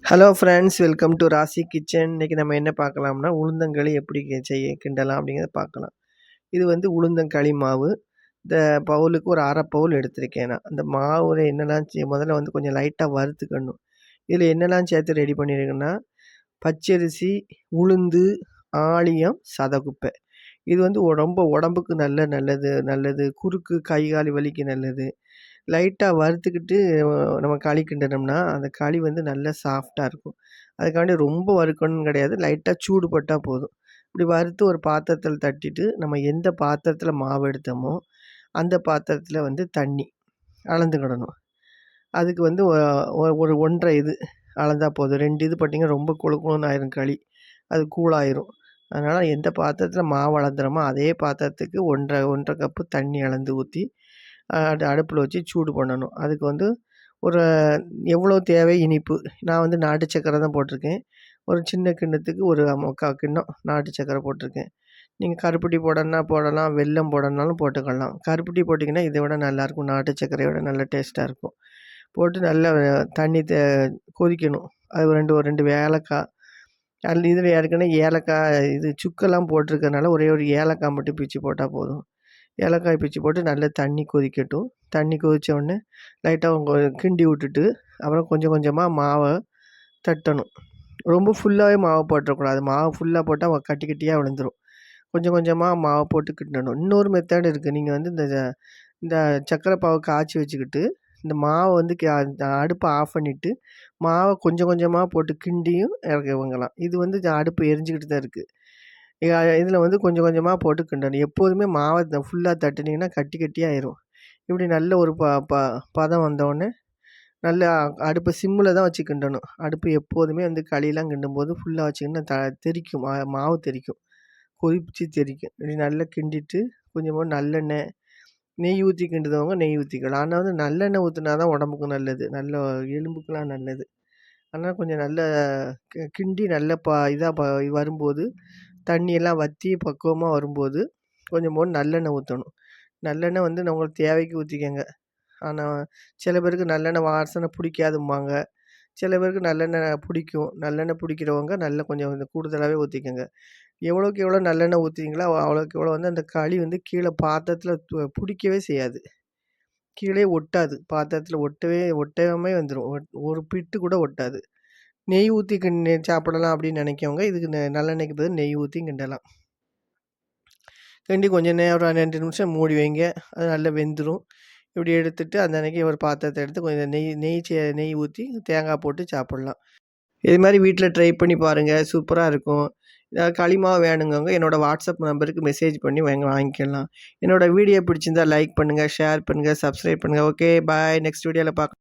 Hello friends, welcome to ராசி kitchen. இன்றைக்கி நம்ம என்ன பார்க்கலாம்னா, உளுந்தங்களி எப்படி கிண்டலாம் அப்படிங்கிறத பார்க்கலாம். இது வந்து உளுந்தங்களி மாவு. இந்த பவுலுக்கு ஒரு அரை பவுல் எடுத்திருக்கேன் நான். அந்த மாவில் என்னெல்லாம் முதல்ல வந்து கொஞ்சம் லைட்டாக வறுத்துக்கணும். இதில் என்னெல்லாம் சேர்த்து ரெடி பண்ணியிருக்கேன்னா, பச்சரிசி, உளுந்து, ஆலியம், சதகுப்பை. இது வந்து ரொம்ப உடம்புக்கு நல்லது. குறுக்கு கை கால் வலிக்கு நல்லது. லைட்டா வறுத்துக்கிட்டு நம்ம களி கிண்டுனோம்னா, அந்த களி வந்து நல்லா சாஃப்ட்டா இருக்கும். அதுக்காண்டி ரொம்ப வறுக்கணும்னு கிடையாது. லைட்டா சூடு பட்டா போதும். இப்படி வறுத்து ஒரு பாத்திரத்தில தட்டிட்டு, நம்ம எந்த பாத்திரத்தில மாவு எடுத்தோமோ, அந்த பாத்திரத்தில வந்து தண்ணி அளந்துக்கிடணும். அதுக்கு வந்து ஒரு 1 1/2 இது அளந்தா போதும். 2 இது போட்டிங்கன்னா ரொம்ப கொழு கொழுன்னு ஆயிரும் களி. அது கூழாயிரும். அதனால எந்த பாத்திரத்தில மாவு அளந்துறோமோ, அதே பாத்திரத்துக்கு 1 1/2 1/2 கப்பு தண்ணி அளந்து ஊத்தி, அடுப்பில வச்சு சூடு பண்ணணும். அதுக்கு வந்து ஒரு எவ்வளோ தேவை இனிப்பு. நான் வந்து நாட்டு சர்க்கரை தான் போட்டிருக்கேன். ஒரு சின்ன கிண்ணத்துக்கு ஒரு 3/4 கிண்ணம் நாட்டு சர்க்கரை போட்டிருக்கேன். நீங்க கருப்பட்டி போடணும்னா போடலாம், வெல்லம் போடணும்னாலும் போட்டுக்கலாம். கருப்பட்டி போட்டிங்கன்னா இதை விட நல்லாயிருக்கும். நாட்டு சர்க்கரைய விட நல்ல டேஸ்ட்டாக இருக்கும். போட்டு நல்லா தண்ணி கொதிக்கணும். அது ஒரு 2 ஏலக்காய், அதில் இதில் ஏற்கனவே ஏலக்காய் இது சுக்கெல்லாம் போட்டிருக்கறனால ஒரே ஒரு ஏலக்காய் மட்டும் பிச்சு போட்டால் போதும். ஏலக்காய் பிச்சு போட்டு நல்லா தண்ணி கொதிக்கட்டும். தண்ணி கொதிச்ச உடனே லைட்டாக கிண்டி விட்டுட்டு, அப்புறம் கொஞ்சம் கொஞ்சமாக மாவை தட்டணும். ரொம்ப ஃபுல்லாகவே மாவு போட்டுறக்கூடாது. மாவு ஃபுல்லாக போட்டால் கட்டி கட்டியாக விழுந்துரும். கொஞ்சம் கொஞ்சமாக மாவை போட்டு கிண்டணும். இன்னொரு மெத்தட் இருக்குது. நீங்கள் வந்து இந்த இந்த சர்க்கரை பாவு காய்ச்சி வச்சுக்கிட்டு, இந்த மாவை வந்து அடுப்பை ஆஃப் பண்ணிவிட்டு, மாவை கொஞ்சம் கொஞ்சமாக போட்டு கிண்டியும் இறக்கிவங்கலாம். இது வந்து அடுப்பு எரிஞ்சுக்கிட்டு தான் இருக்குது. இதில் வந்து கொஞ்சம் கொஞ்சமாக போட்டு கிண்டணும். எப்போதுமே மாவை ஃபுல்லாக தட்டுனீங்கன்னா கட்டி கட்டியாயிரும். இப்படி நல்ல ஒரு ப ப பதம் வந்தோடனே நல்லா அடுப்பை சிம்மில் தான் வச்சு கிண்டணும். அடுப்பு எப்போதுமே வந்து களியெல்லாம் கிண்டும்போது ஃபுல்லாக வச்சிங்கன்னா தெறிக்கும். மாவு தெறிக்கும். கொதிச்சு தெறிக்கும். இப்படி நல்லா கிண்டிட்டு கொஞ்சமாக நல்லெண்ணெய், நெய் ஊற்றி கிண்டுதவங்க நெய் ஊற்றிக்கலாம். ஆனால் வந்து நல்லெண்ணெய் ஊற்றினா தான் உடம்புக்கு நல்லது. நல்ல எலும்புக்கெலாம் நல்லது. அதனால் கொஞ்சம் நல்ல கிண்டி நல்ல இதாக வரும்போது, தண்ணியெல்லாம் வற்றி பக்குவமாக வரும்போது, கொஞ்சம் நல்லெண்ணெய் ஊற்றணும். நல்லெண்ணெய் வந்து உங்களுக்கு தேவைக்கு ஊற்றிக்கங்க. ஆனால் சில பேருக்கு நல்லெண்ணெய் வாசனை பிடிக்காதும்பாங்க. சில பேருக்கு நல்லெண்ணெய் பிடிக்கும். நல்லெண்ணெய் பிடிக்கிறவங்க நல்லா கொஞ்சம் கூடுதலாகவே ஊற்றிக்கங்க. எவ்வளோக்கு எவ்வளோ நல்லெண்ணெய் ஊற்றுறீங்களோ அவ்வளோக்கு எவ்வளோ வந்து அந்த களி வந்து கீழே பாத்திரத்தில் பிடிக்கவே செய்யாது. கீழே ஒட்டாது. பாத்திரத்தில் ஒட்டாமே வந்துடும். ஒரு பிட்டு கூட ஒட்டாது. நெய் ஊற்றி சாப்பிடலாம் அப்படின்னு நினைக்கவங்க இதுக்கு நல்லெண்ணெய்க்கு பதில் நெய் ஊற்றி கிண்டலாம். கிண்டி கொஞ்சம் நேரம் 2 நிமிஷம் மூடி வைங்க. அது நல்லா வெந்துடும். இப்படி எடுத்துட்டு அந்த அன்னைக்கு ஒரு பாத்திரத்தை எடுத்து கொஞ்சம் நெய் ஊற்றி தேங்காய் போட்டு சாப்பிட்லாம். இது மாதிரி வீட்டில் ட்ரை பண்ணி பாருங்கள். சூப்பராக இருக்கும். ஏதாவது களி மாவு வேணுங்கவங்க என்னோடய வாட்ஸ்அப் நம்பருக்கு மெசேஜ் பண்ணி வாங்கிக்கலாம். என்னோடய வீடியோ பிடிச்சிருந்தா லைக் பண்ணுங்கள், ஷேர் பண்ணுங்கள், சப்ஸ்கிரைப் பண்ணுங்கள். ஓகே, பாய். நெக்ஸ்ட் வீடியோவில் பார்க்கலாம்.